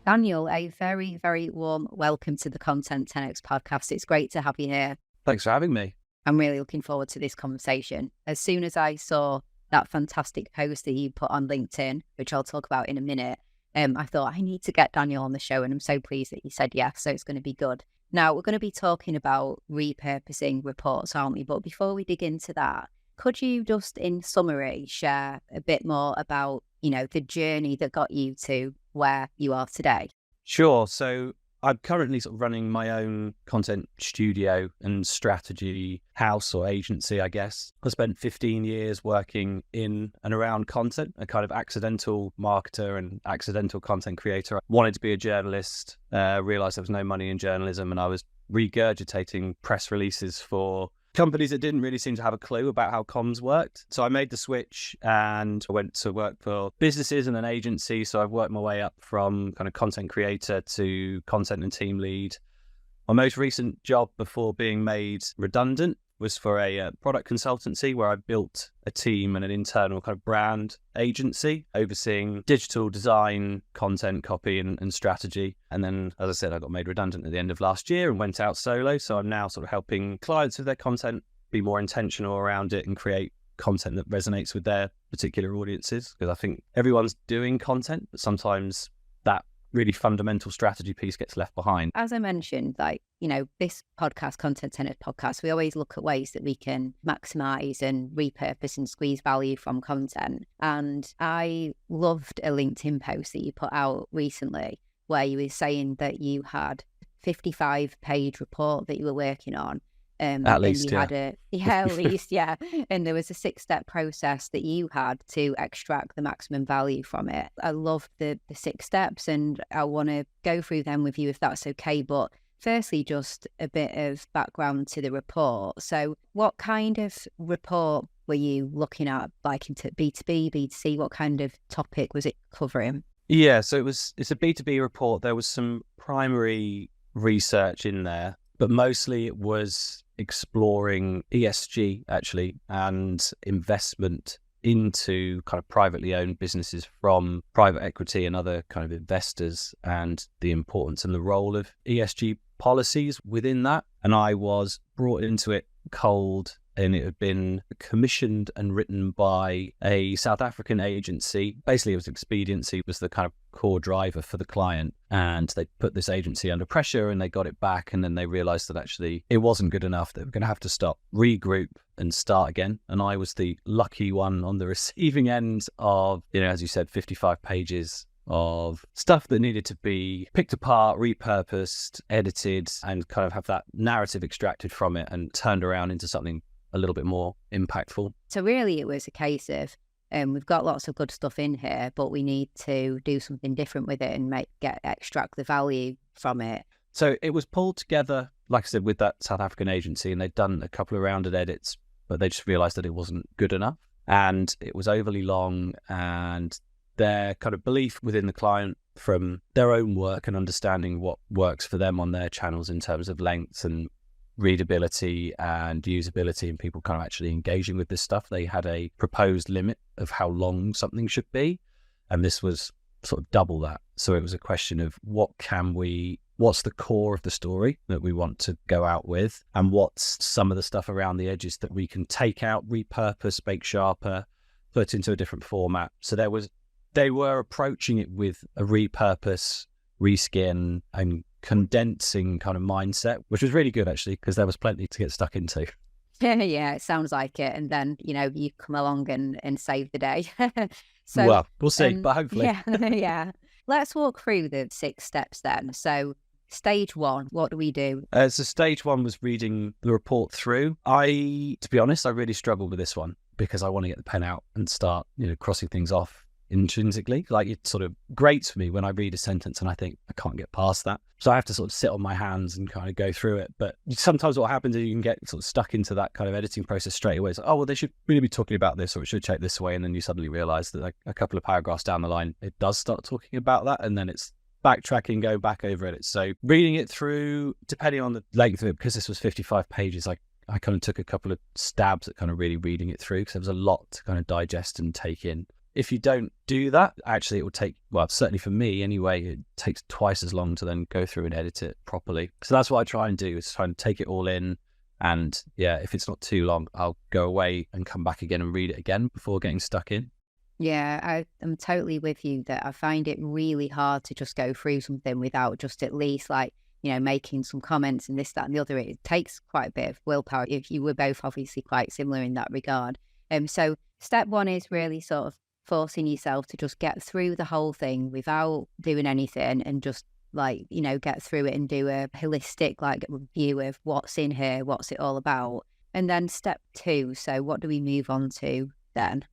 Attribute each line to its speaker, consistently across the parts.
Speaker 1: Daniel, a very, very warm welcome to the Content 10X podcast. It's great to have you here.
Speaker 2: Thanks for having me.
Speaker 1: I'm really looking forward to this conversation. As soon as I saw that fantastic post that you put on LinkedIn, which I'll talk about in a minute, I thought I need to get Daniel on the show, and I'm so pleased that you said yes, so it's going to be good. Now, we're going to be talking about repurposing reports, aren't we? But before we dig into that, could you just in summary share a bit more about, the journey that got you to where you are today?
Speaker 2: Sure. So I'm currently sort of running my own content studio and strategy house or agency, I guess. I spent 15 years working in and around content, a kind of accidental marketer and accidental content creator. I wanted to be a journalist, realized there was no money in journalism, and I was regurgitating press releases for companies that didn't really seem to have a clue about how comms worked. So I made the switch and I went to work for businesses and an agency. So I've worked my way up from kind of content creator to content and team lead. My most recent job before being made redundant was for a product consultancy where I built a team and an internal kind of brand agency overseeing digital design, content, copy and strategy. And then, as I said, I got made redundant at the end of last year and went out solo. So I'm now sort of helping clients with their content be more intentional around it and create content that resonates with their particular audiences. Because I think everyone's doing content, but sometimes that really fundamental strategy piece gets left behind.
Speaker 1: As I mentioned, this podcast, Content 10X podcast, we always look at ways that we can maximize and repurpose and squeeze value from content. And I loved a LinkedIn post that you put out recently where you were saying that you had a 55-page report that you were working on.
Speaker 2: At least,
Speaker 1: at least, yeah. And there was a 6-step process that you had to extract the maximum value from it. I love the 6 steps, and I want to go through them with you if that's okay. But firstly, just a bit of background to the report. So what kind of report were you looking at, like into B2B, B2C? What kind of topic was it covering?
Speaker 2: Yeah, so it's a B2B report. There was some primary research in there, but mostly it was exploring ESG actually and investment into kind of privately owned businesses from private equity and other kind of investors, and the importance and the role of ESG policies within that. And I was brought into it cold, and it had been commissioned and written by a South African agency. Basically, it was expediency was the kind of core driver for the client. And they put this agency under pressure and they got it back. And then they realized that actually it wasn't good enough. They were going to have to stop, regroup and start again. And I was the lucky one on the receiving end of, as you said, 55 pages of stuff that needed to be picked apart, repurposed, edited, and kind of have that narrative extracted from it and turned around into something a little bit more impactful.
Speaker 1: So really it was a case of we've got lots of good stuff in here, but we need to do something different with it and extract the value from it.
Speaker 2: So it was pulled together, like I said, with that South African agency, and they'd done a couple of rounded edits, but they just realized that it wasn't good enough and it was overly long, and their kind of belief within the client from their own work and understanding what works for them on their channels in terms of length and readability and usability and people kind of actually engaging with this stuff. They had a proposed limit of how long something should be, and this was sort of double that. So it was a question of what's the core of the story that we want to go out with, and what's some of the stuff around the edges that we can take out, repurpose, make sharper, put into a different format. So they were approaching it with a repurpose, reskin and condensing kind of mindset, which was really good actually, because there was plenty to get stuck into.
Speaker 1: Yeah, it sounds like it. And then, you come along and save the day. So,
Speaker 2: well, we'll see, but hopefully.
Speaker 1: Yeah. Let's walk through the 6 steps then. So stage 1, what do we do?
Speaker 2: So stage 1 was reading the report through. To be honest, I really struggled with this one because I want to get the pen out and start, crossing things off intrinsically. Like, it sort of grates for me when I read a sentence and I think I can't get past that. So I have to sort of sit on my hands and kind of go through it. But sometimes what happens is you can get sort of stuck into that kind of editing process straight away. It's like, oh, well, they should really be talking about this, or it should take this way. And then you suddenly realize that like a couple of paragraphs down the line, it does start talking about that. And then it's backtracking, going back over it. So reading it through, depending on the length of it, because this was 55 pages, I kind of took a couple of stabs at kind of really reading it through because there was a lot to kind of digest and take in. If you don't do that, actually it will take, well, certainly for me anyway, it takes twice as long to then go through and edit it properly. So that's what I try and do, is try and take it all in. And yeah, if it's not too long, I'll go away and come back again and read it again before getting stuck in.
Speaker 1: Yeah, I'm totally with you that I find it really hard to just go through something without just at least like, making some comments and this, that, and the other. It takes quite a bit of willpower. If you were both obviously quite similar in that regard. So step one is really sort of forcing yourself to just get through the whole thing without doing anything and just like, get through it and do a holistic like review of what's in here, what's it all about. And then step two, so what do we move on to then?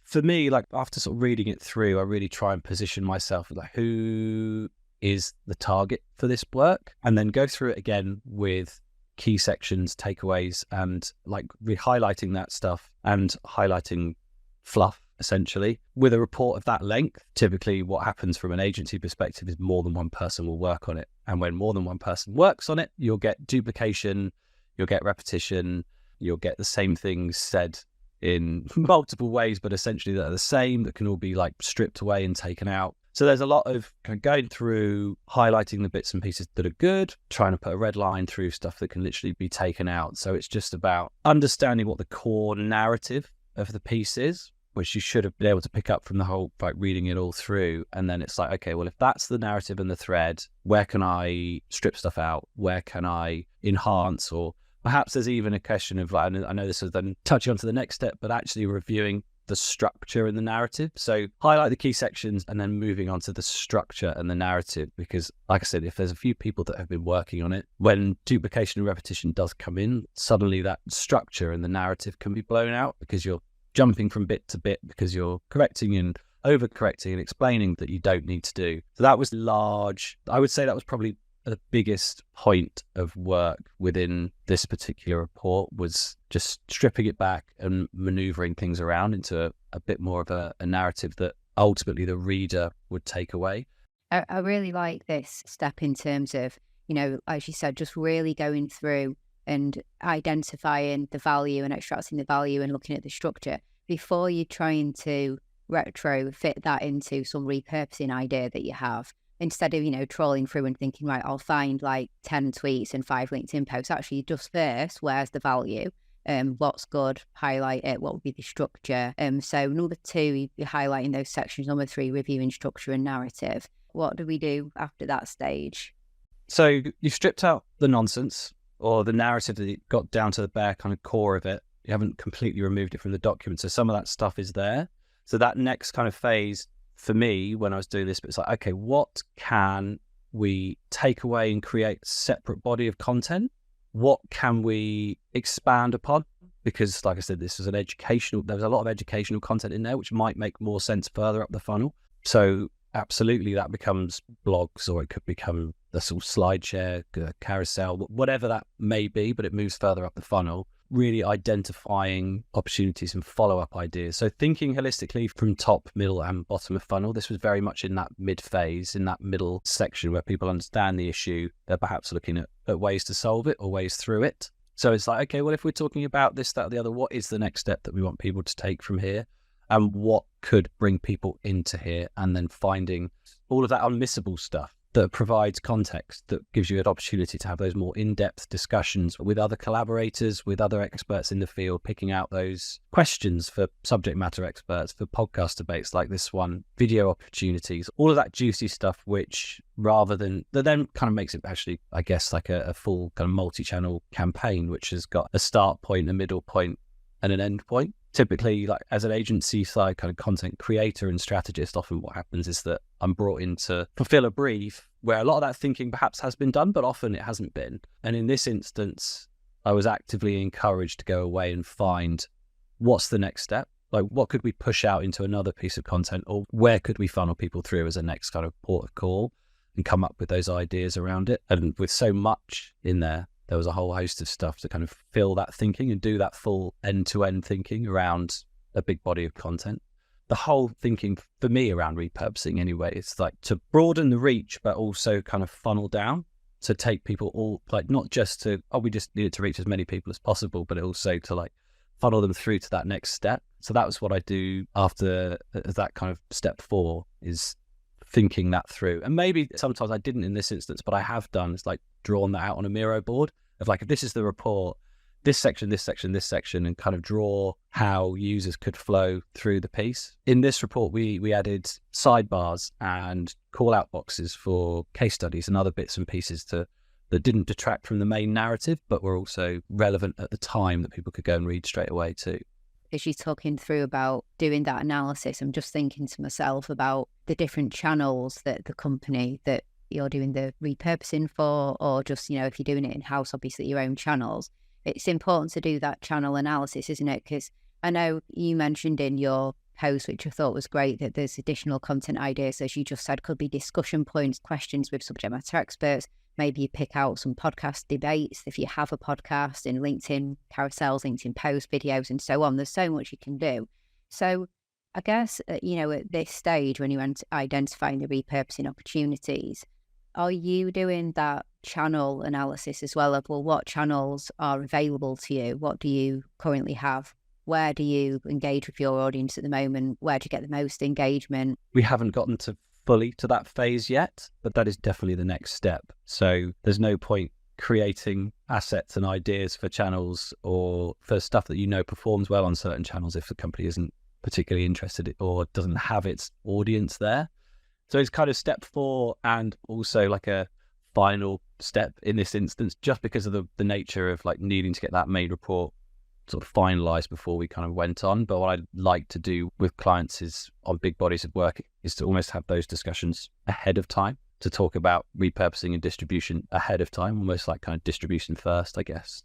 Speaker 2: For me, like after sort of reading it through, I really try and position myself like who is the target for this work, and then go through it again with key sections, takeaways, and like highlighting that stuff and highlighting fluff essentially. With a report of that length, typically what happens from an agency perspective is more than one person will work on it. And when more than one person works on it, you'll get duplication, you'll get repetition, you'll get the same things said in multiple ways, but essentially that are the same, that can all be like stripped away and taken out. So there's a lot of kind of going through, highlighting the bits and pieces that are good, trying to put a red line through stuff that can literally be taken out. So it's just about understanding what the core narrative of the piece is, which you should have been able to pick up from the whole, like reading it all through. And then it's like, okay, well, if that's the narrative and the thread, where can I strip stuff out? Where can I enhance? Or perhaps there's even a question of, like, I know this is then touching on to the next step, but actually reviewing the structure in the narrative. So highlight the key sections and then moving on to the structure and the narrative. Because like I said, if there's a few people that have been working on it, when duplication and repetition does come in, suddenly that structure and the narrative can be blown out because you're jumping from bit to bit, because you're correcting and overcorrecting and explaining that you don't need to do. So that was large. I would say that was probably the biggest point of work within this particular report, was just stripping it back and maneuvering things around into a bit more of a narrative that ultimately the reader would take away.
Speaker 1: I really like this step in terms of, as you said, just really going through and identifying the value and extracting the value and looking at the structure before you're trying to retrofit that into some repurposing idea that you have. Instead of, trawling through and thinking, right, I'll find like 10 tweets and 5 LinkedIn posts. Actually, just first, where's the value? What's good? Highlight it. What would be the structure? So number two, you're highlighting those sections. Number three, reviewing structure and narrative. What do we do after that stage?
Speaker 2: So you've stripped out the nonsense or the narrative that you got down to the bare kind of core of it. You haven't completely removed it from the document. So some of that stuff is there. So that next kind of phase for me when I was doing this, but it's like, okay, what can we take away and create a separate body of content? What can we expand upon? Because like I said, this was there was a lot of educational content in there, which might make more sense further up the funnel. So absolutely that becomes blogs, or it could become the sort of slide share, carousel, whatever that may be, but it moves further up the funnel. Really identifying opportunities and follow-up ideas. So thinking holistically from top, middle and bottom of funnel. This was very much in that mid phase, in that middle section where people understand the issue. They're perhaps looking at ways to solve it or ways through it. So it's like, okay, well, if we're talking about this, that, or the other, what is the next step that we want people to take from here? And what could bring people into here? And then finding all of that unmissable stuff that provides context, that gives you an opportunity to have those more in-depth discussions with other collaborators, with other experts in the field, picking out those questions for subject matter experts, for podcast debates like this one, video opportunities, all of that juicy stuff, which rather than, that then kind of makes it actually, I guess, like a full kind of multi-channel campaign, which has got a start point, a middle point, and an end point. Typically, like as an agency side kind of content creator and strategist, often what happens is that I'm brought in to fulfill a brief where a lot of that thinking perhaps has been done, but often it hasn't been. And in this instance, I was actively encouraged to go away and find what's the next step? Like what could we push out into another piece of content, or where could we funnel people through as a next kind of port of call, and come up with those ideas around it. And with so much in there was a whole host of stuff to kind of fill that thinking and do that full end-to-end thinking around a big body of content. The whole thinking for me around repurposing anyway, it's like to broaden the reach, but also kind of funnel down to take people all, like not just to, we just need it to reach as many people as possible, but also to like funnel them through to that next step. So that was what I do after that kind of step 4, is thinking that through. And maybe sometimes I didn't in this instance, but I have done. It's like drawn that out on a Miro board of like, if this is the report, this section, this section, this section, and kind of draw how users could flow through the piece. In this report, we added sidebars and call out boxes for case studies and other bits and pieces that didn't detract from the main narrative, but were also relevant at the time that people could go and read straight away too.
Speaker 1: As you're talking through about doing that analysis, I'm just thinking to myself about the different channels that the company that you're doing the repurposing for, or just, if you're doing it in-house, obviously your own channels. It's important to do that channel analysis, isn't it? Because I know you mentioned in your post, which I thought was great, that there's additional content ideas, as you just said, could be discussion points, questions with subject matter experts. Maybe you pick out some podcast debates if you have a podcast, in LinkedIn carousels, LinkedIn posts, videos, and so on. There's so much you can do. So I guess, at this stage, when you're identifying the repurposing opportunities, are you doing that channel analysis as well of, well, what channels are available to you? What do you currently have? Where do you engage with your audience at the moment? Where do you get the most engagement?
Speaker 2: We haven't gotten fully to that phase yet, but that is definitely the next step. So there's no point creating assets and ideas for channels or for stuff that performs well on certain channels if the company isn't particularly interested or doesn't have its audience there. So it's kind of step 4 and also like a final step in this instance, just because of the nature of like needing to get that main report sort of finalized before we kind of went on. But what I'd like to do with clients is, on big bodies of work, is to almost have those discussions ahead of time, to talk about repurposing and distribution ahead of time, almost like kind of distribution first, I guess.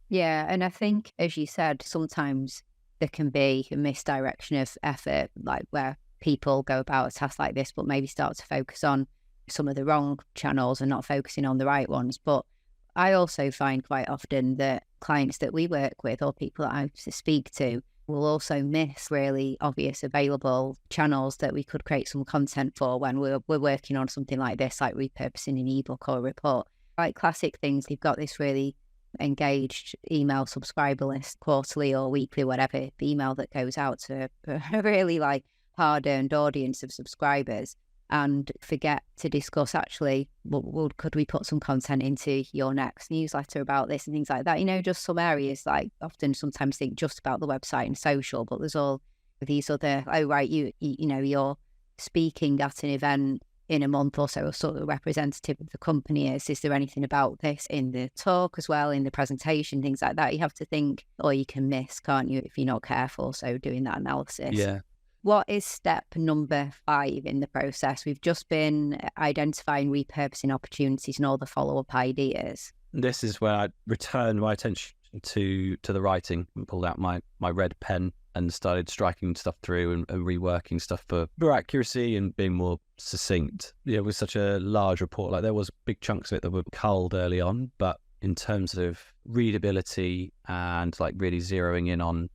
Speaker 1: Yeah, and I think, as you said, sometimes there can be a misdirection of effort, like where people go about a task like this, but maybe start to focus on some of the wrong channels and not focusing on the right ones. But I also find quite often that clients that we work with, or people that I speak to, will also miss really obvious available channels that we could create some content for when we're working on something like this, like repurposing an ebook or a report. Like classic things, you've got this really engaged email subscriber list, quarterly or weekly, whatever, the email that goes out to a really like hard-earned audience of subscribers, and forget to discuss, actually, well, could we put some content into your next newsletter about this and things like that? Just some areas, like often sometimes think just about the website and social, but there's all these other, you're speaking at an event in a month or so, a sort of representative of the company is there anything about this in the talk as well, in the presentation, things like that? You have to think, or you can miss, can't you, if you're not careful? So doing that analysis.
Speaker 2: Yeah.
Speaker 1: What is step number 5 in the process? We've just been identifying repurposing opportunities and all the follow-up ideas.
Speaker 2: This is where I returned my attention to the writing and pulled out my red pen and started striking stuff through and reworking stuff for accuracy and being more succinct. It was such a large report. Like, there was big chunks of it that were culled early on, but in terms of readability and like really zeroing in on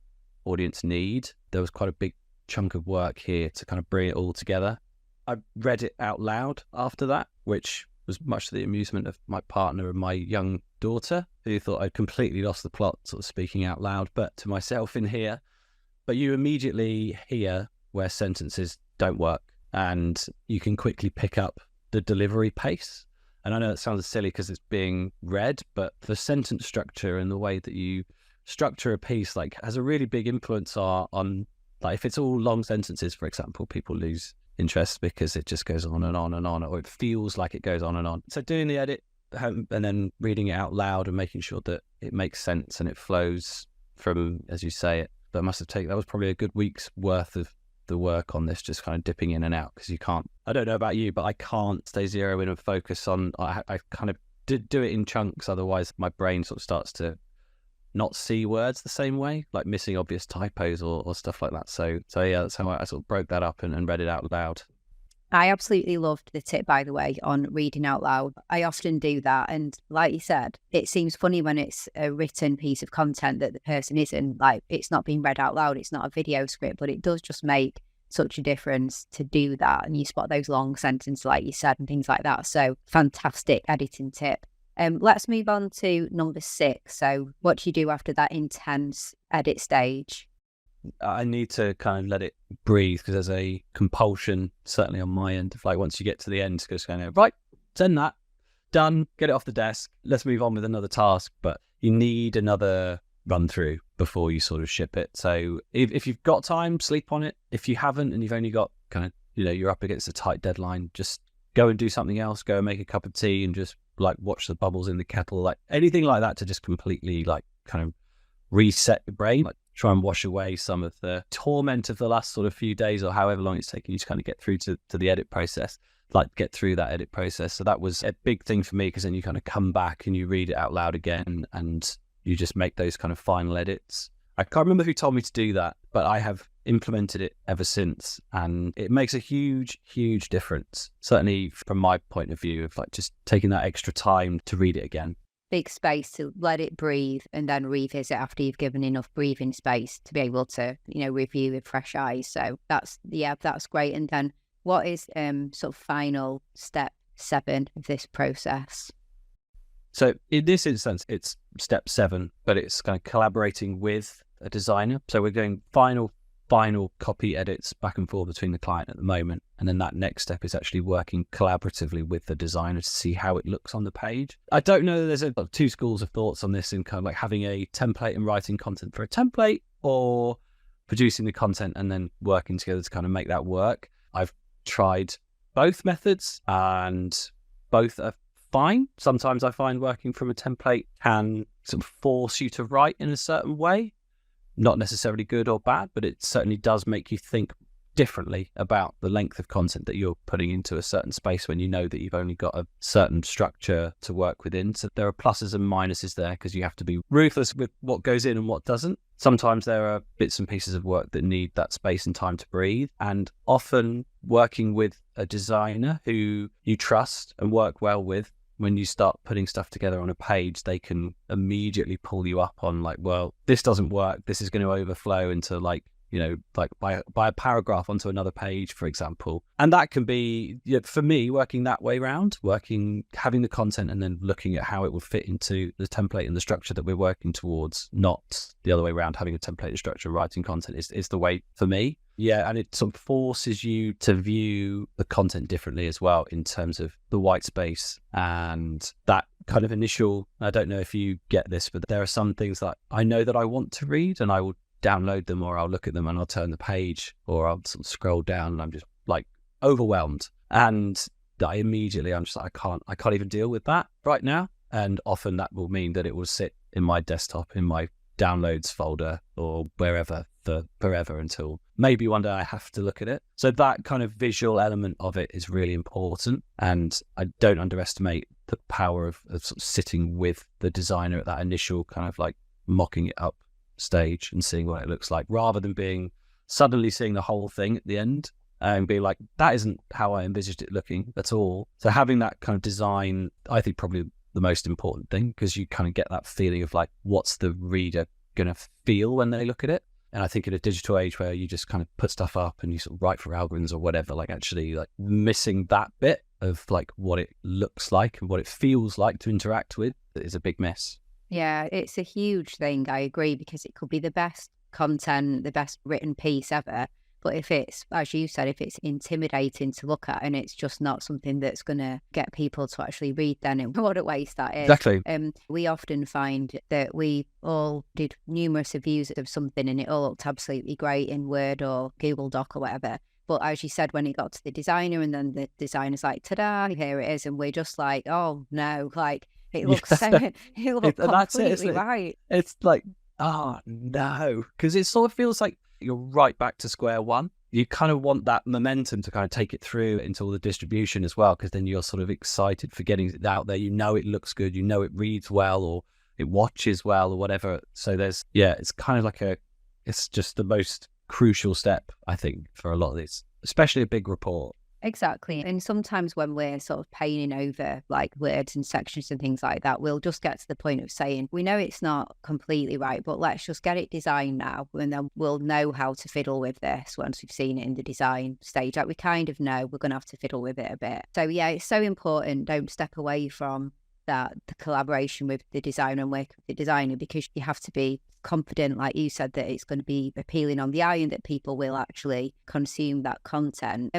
Speaker 2: audience need, there was quite a big chunk of work here to kind of bring it all together. I read it out loud after that, which was much to the amusement of my partner and my young daughter, who thought I'd completely lost the plot, sort of speaking out loud, but to myself in here. But you immediately hear where sentences don't work, and you can quickly pick up the delivery pace. And I know it sounds silly because it's being read, but the sentence structure and the way that you structure a piece has a really big influence on like, if it's all long sentences, for example, people lose interest because it just goes on and on and on, or it feels like it goes on and on. So doing the edit and then reading it out loud and making sure that it makes sense and it flows from, as you say it, that was probably a good week's worth of the work on this, just kind of dipping in and out, because you can't, I don't know about you, but I can't stay zero in and focus on, I kind of do it in chunks, otherwise my brain sort of starts to not see words the same way, like missing obvious typos or stuff like that. So yeah, that's how I sort of broke that up and read it out loud.
Speaker 1: I absolutely loved the tip, by the way, on reading out loud. I often do that. And like you said, it seems funny when it's a written piece of content that the person isn't, like, it's not being read out loud. It's not a video script, but it does just make such a difference to do that. And you spot those long sentences, like you said, and things like that. So fantastic editing tip. Let's move on to number 6. So what do you do after that intense edit stage?
Speaker 2: I need to kind of let it breathe, because there's a compulsion, certainly on my end, of like once you get to the end, just going, right, send that, done, get it off the desk, let's move on with another task. But you need another run through before you sort of ship it. So if you've got time, sleep on it. If you haven't and you've only got kind of, you're up against a tight deadline, just go and do something else, go and make a cup of tea and just like watch the bubbles in the kettle, like anything like that, to just completely like kind of reset your brain, like try and wash away some of the torment of the last sort of few days or however long it's taken you to kind of get through to the edit process, like get through that edit process. So that was a big thing for me, because then you kind of come back and you read it out loud again and you just make those kind of final edits. I can't remember who told me to do that, but I have implemented it ever since, and it makes a huge, huge difference. Certainly from my point of view, of like just taking that extra time to read it again.
Speaker 1: Big space to let it breathe and then revisit after you've given enough breathing space to be able to, review with fresh eyes. So that's great. And then what is sort of final step 7 of this process?
Speaker 2: So in this instance, it's step 7, but it's kind of collaborating with a designer. So we're doing final copy edits back and forth between the client at the moment. And then that next step is actually working collaboratively with the designer to see how it looks on the page. I don't know, there's two schools of thoughts on this, in kind of like having a template and writing content for a template, or producing the content and then working together to kind of make that work. I've tried both methods and both are fine. Sometimes I find working from a template can sort of force you to write in a certain way. Not necessarily good or bad, but it certainly does make you think differently about the length of content that you're putting into a certain space when you know that you've only got a certain structure to work within. So there are pluses and minuses there, because you have to be ruthless with what goes in and what doesn't. Sometimes there are bits and pieces of work that need that space and time to breathe. And often working with a designer who you trust and work well with, when you start putting stuff together on a page, they can immediately pull you up on like, well, this doesn't work. This is going to overflow into like by a paragraph onto another page, for example. And that can be, for me, working that way around, having the content and then looking at how it will fit into the template and the structure that we're working towards, not the other way around, having a template and structure, writing content is the way for me. Yeah, and it sort of forces you to view the content differently as well, in terms of the white space and that kind of initial, I don't know if you get this, but there are some things that I know that I want to read, and I will download them, or I'll look at them and I'll turn the page, or I'll sort of scroll down and I'm just like overwhelmed. And I'm just like, I can't even deal with that right now. And often that will mean that it will sit in my desktop, in my downloads folder, or wherever for forever, until maybe one day I have to look at it. So that kind of visual element of it is really important. And I don't underestimate the power of sort of sitting with the designer at that initial kind of like mocking it up stage and seeing what it looks like, rather than suddenly seeing the whole thing at the end and be like, that isn't how I envisaged it looking at all. So having that kind of design, I think probably the most important thing, because you kind of get that feeling of like, what's the reader going to feel when they look at it? And I think in a digital age where you just kind of put stuff up and you sort of write for algorithms or whatever, like actually like missing that bit of like what it looks like and what it feels like to interact with is a big miss.
Speaker 1: Yeah, it's a huge thing. I agree, because it could be the best content, the best written piece ever. But if it's, as you said, if it's intimidating to look at and it's just not something that's going to get people to actually read, then what a waste that is.
Speaker 2: Exactly.
Speaker 1: We often find that we all did numerous reviews of something and it all looked absolutely great in Word or Google Doc or whatever. But as you said, when it got to the designer and then the designer's like, ta-da, here it is. And we're just like, oh no, like it looks completely right.
Speaker 2: It's like, oh no, because it sort of feels like you're right back to square one. You kind of want that momentum to kind of take it through into all the distribution as well, because then you're sort of excited for getting it out there. You know it looks good, you know it reads well, or it watches well, or whatever. So it's kind of like it's just the most crucial step, I think, for a lot of these, especially a big report.
Speaker 1: Exactly. And sometimes when we're sort of painting over like words and sections and things like that, we'll just get to the point of saying, we know it's not completely right, but let's just get it designed now. And then we'll know how to fiddle with this once we've seen it in the design stage. Like we kind of know we're going to have to fiddle with it a bit. So yeah, it's so important. Don't step away from that the collaboration with the designer and work with the designer, because you have to be confident, like you said, that it's going to be appealing on the eye and that people will actually consume that content.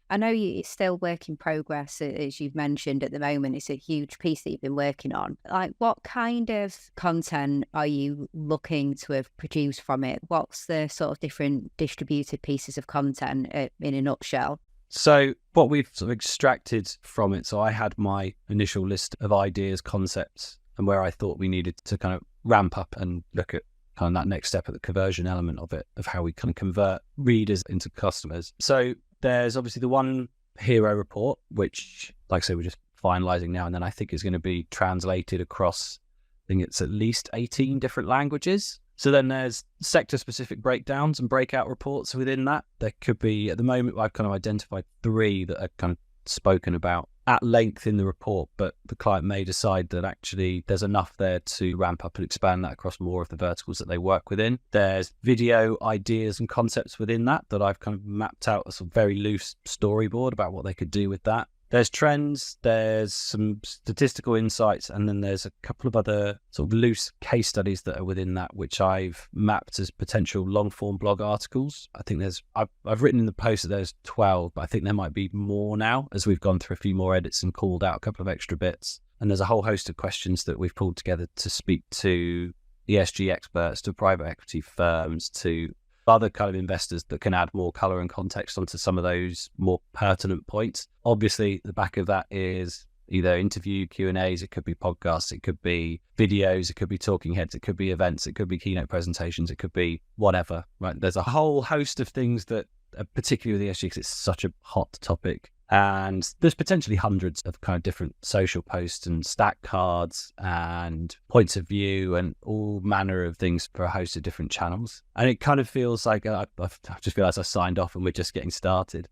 Speaker 1: I know it's still work in progress, as you've mentioned at the moment. It's a huge piece that you've been working on. Like, what kind of content are you looking to have produced from it? What's the sort of different distributed pieces of content in a nutshell?
Speaker 2: So what we've sort of extracted from it, so I had my initial list of ideas, concepts, and where I thought we needed to kind of ramp up and look at kind of that next step at the conversion element of it, of how we kind of convert readers into customers. So there's obviously the one hero report, which, like I say, we're just finalizing now, and then I think is going to be translated across, I think it's at least 18 different languages. So then there's sector-specific breakdowns and breakout reports within that. There could be, at the moment, I've kind of identified 3 that are kind of spoken about at length in the report, but the client may decide that actually there's enough there to ramp up and expand that across more of the verticals that they work within. There's video ideas and concepts within that I've kind of mapped out a sort of very loose storyboard about what they could do with that. There's trends, there's some statistical insights, and then there's a couple of other sort of loose case studies that are within that, which I've mapped as potential long-form blog articles. I think I've written in the post that there's 12, but I think there might be more now as we've gone through a few more edits and called out a couple of extra bits. And there's a whole host of questions that we've pulled together to speak to ESG experts, to private equity firms, to other kind of investors that can add more color and context onto some of those more pertinent points. Obviously, the back of that is either interview Q&As, it could be podcasts, it could be videos, it could be talking heads, it could be events, it could be keynote presentations, it could be whatever, right? There's a whole host of things that, particularly with ESG, because it's such a hot topic. And there's potentially hundreds of kind of different social posts and stat cards and points of view and all manner of things for a host of different channels. And it kind of feels like I've just realized I signed off and we're just getting started.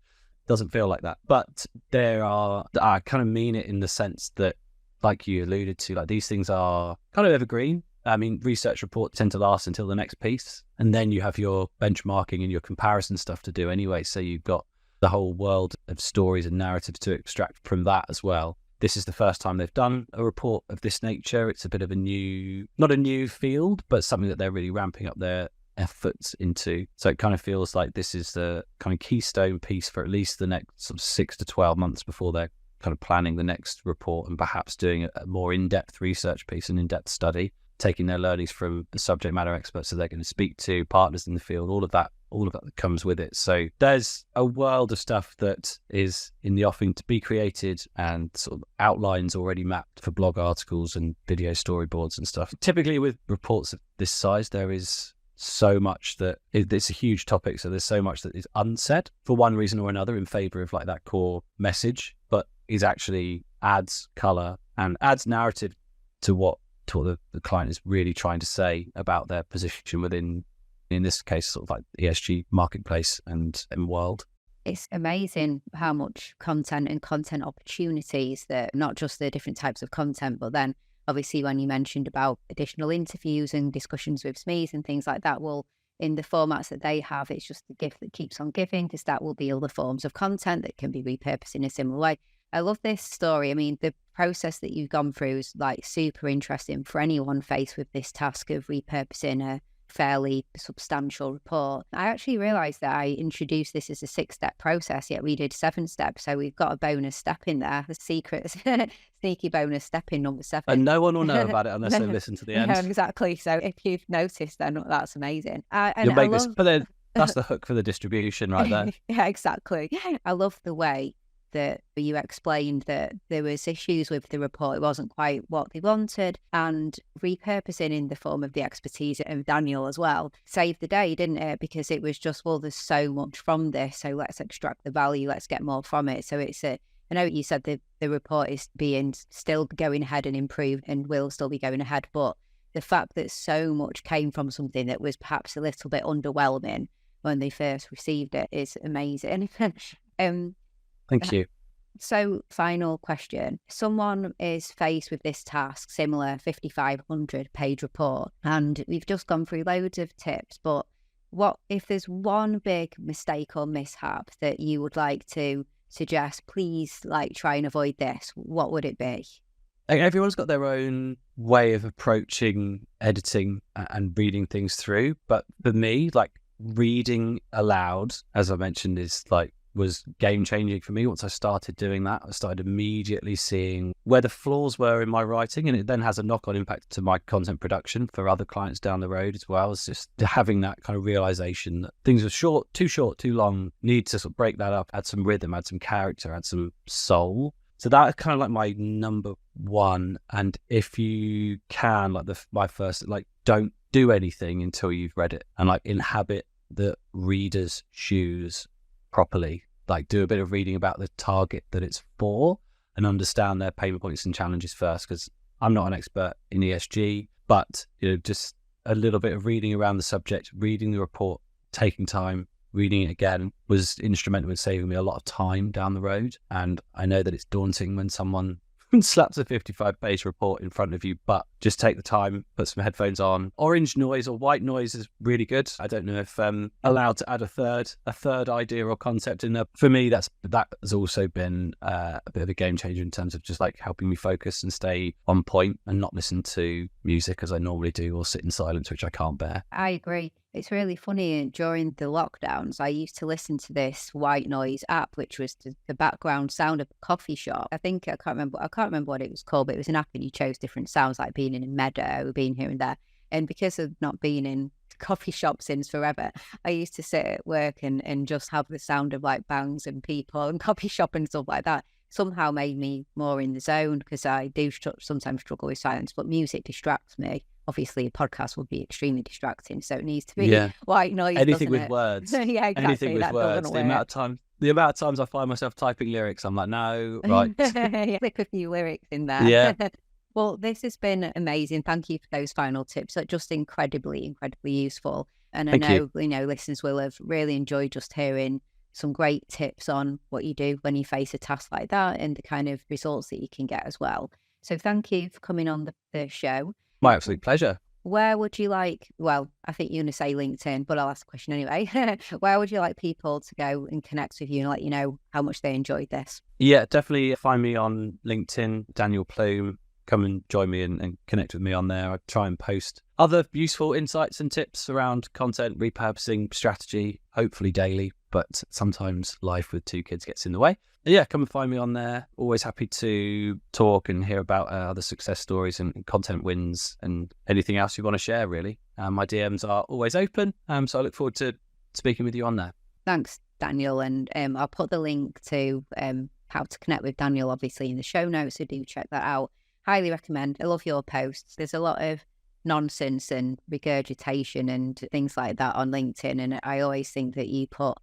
Speaker 2: Doesn't feel like that. But I kind of mean it in the sense that, like you alluded to, like these things are kind of evergreen. I mean, research reports tend to last until the next piece. And then you have your benchmarking and your comparison stuff to do anyway. So you've got the whole world of stories and narratives to extract from that as well. This is the first time they've done a report of this nature. It's a bit of not a new field, but something that they're really ramping up their efforts into. So it kind of feels like this is the kind of keystone piece for at least the next sort of 6 to 12 months before they're kind of planning the next report and perhaps doing a more in-depth research piece, an in-depth study, taking their learnings from the subject matter experts that they're going to speak to, partners in the field, all of that that comes with it. So there's a world of stuff that is in the offing to be created and sort of outlines already mapped for blog articles and video storyboards and stuff. Typically with reports of this size, there is so much that it's a huge topic. So there's so much that is unsaid for one reason or another in favor of like that core message, but is actually adds color and adds narrative to what the client is really trying to say about their position within, in this case, sort of like the ESG marketplace and world.
Speaker 1: It's amazing how much content and content opportunities that not just the different types of content, but then obviously when you mentioned about additional interviews and discussions with SMEs and things like that, well, in the formats that they have, it's just the gift that keeps on giving, because that will be other forms of content that can be repurposed in a similar way. I love this story. I mean, the process that you've gone through is like super interesting for anyone faced with this task of repurposing a fairly substantial report. I actually realised that I introduced this as a 6-step process, yet we did 7 steps. So we've got a bonus step in there, the secret, sneaky bonus step in number 7.
Speaker 2: And no one will know about it unless they listen to the end.
Speaker 1: Yeah, exactly. So if you've noticed, then that's amazing.
Speaker 2: You'll make this, but then that's the hook for the distribution right there.
Speaker 1: Yeah, exactly. I love the way that you explained that there was issues with the report. It wasn't quite what they wanted, and repurposing in the form of the expertise of Daniel as well saved the day, didn't it? Because it was just, well, there's so much from this, so let's extract the value, let's get more from it. So it's I know you said the report is still going ahead and improved and will still be going ahead, but the fact that so much came from something that was perhaps a little bit underwhelming when they first received it is amazing.
Speaker 2: Thank you.
Speaker 1: So, final question. Someone is faced with this task, similar 5,500 page report, and we've just gone through loads of tips, but what if there's one big mistake or mishap that you would like to suggest, please like try and avoid this, what would it be?
Speaker 2: everyone's got their own way of approaching editing and reading things through. But for me, like reading aloud, as I mentioned, was game changing for me. Once I started doing that, I started immediately seeing where the flaws were in my writing, and it then has a knock-on impact to my content production for other clients down the road as well. It's just having that kind of realization that things are short, too long, need to sort of break that up, add some rhythm, add some character, add some soul. So that's kind of like my number one. And if you can, like my first, like don't do anything until you've read it, and like inhabit the reader's shoes properly. Like do a bit of reading about the target that it's for and understand their pain points and challenges first, because I'm not an expert in ESG, but just a little bit of reading around the subject, reading the report, taking time, reading it again was instrumental in saving me a lot of time down the road. And I know that it's daunting when someone slaps a 55-page report in front of you, but just take the time, put some headphones on. Orange noise or white noise is really good. I don't know if allowed to add a third idea or concept in there. For me, that has also been a bit of a game changer in terms of just like helping me focus and stay on point and not listen to music as I normally do, or sit in silence, which I can't bear.
Speaker 1: I agree. It's really funny. During the lockdowns, I used to listen to this white noise app, which was the background sound of a coffee shop. I can't remember what it was called, but it was an app and you chose different sounds, like being in a meadow, being here and there. And because of not being in coffee shops since forever, I used to sit at work and just have the sound of like bangs and people and coffee shop and stuff like that. Somehow made me more in the zone, because I do sometimes struggle with silence, but music distracts me. Obviously, a podcast would be extremely distracting, so it needs to be white noise.
Speaker 2: Anything with words.
Speaker 1: Yeah, exactly.
Speaker 2: Anything with words. The amount of times I find myself typing lyrics, I'm like, no, right.
Speaker 1: Click a few lyrics in there.
Speaker 2: Yeah.
Speaker 1: Well, this has been amazing. Thank you for those final tips. They're just incredibly useful. And I know, listeners will have really enjoyed just hearing some great tips on what you do when you face a task like that and the kind of results that you can get as well. So thank you for coming on the show.
Speaker 2: My absolute pleasure.
Speaker 1: Where would you like, well, I think you're going to say LinkedIn, but I'll ask the question anyway. Where would you like people to go and connect with you and let you know how much they enjoyed this?
Speaker 2: Yeah, definitely find me on LinkedIn, Daniel Plume. Come and join me and connect with me on there. I try and post other useful insights and tips around content, repurposing, strategy, hopefully daily, but sometimes life with 2 kids gets in the way. Yeah, come and find me on there. Always happy to talk and hear about other success stories and content wins and anything else you want to share, really. My DMs are always open, so I look forward to speaking with you on there.
Speaker 1: Thanks, Daniel. And I'll put the link to how to connect with Daniel, obviously, in the show notes, so do check that out. Highly recommend. I love your posts. There's a lot of nonsense and regurgitation and things like that on LinkedIn, and I always think that you put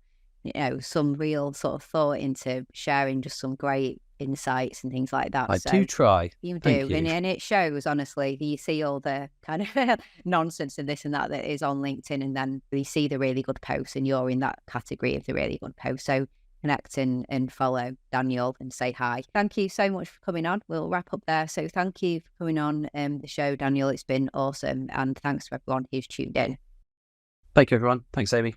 Speaker 1: some real sort of thought into sharing just some great insights and things like that.
Speaker 2: I do try.
Speaker 1: You do. And it shows, honestly. You see all the kind of nonsense and this and that is on LinkedIn, and then you see the really good posts, and you're in that category of the really good posts. So connect and follow Daniel and say hi. Thank you so much for coming on. We'll wrap up there. So thank you for coming on the show, Daniel. It's been awesome. And thanks to everyone who's tuned in.
Speaker 2: Thank you, everyone. Thanks, Amy.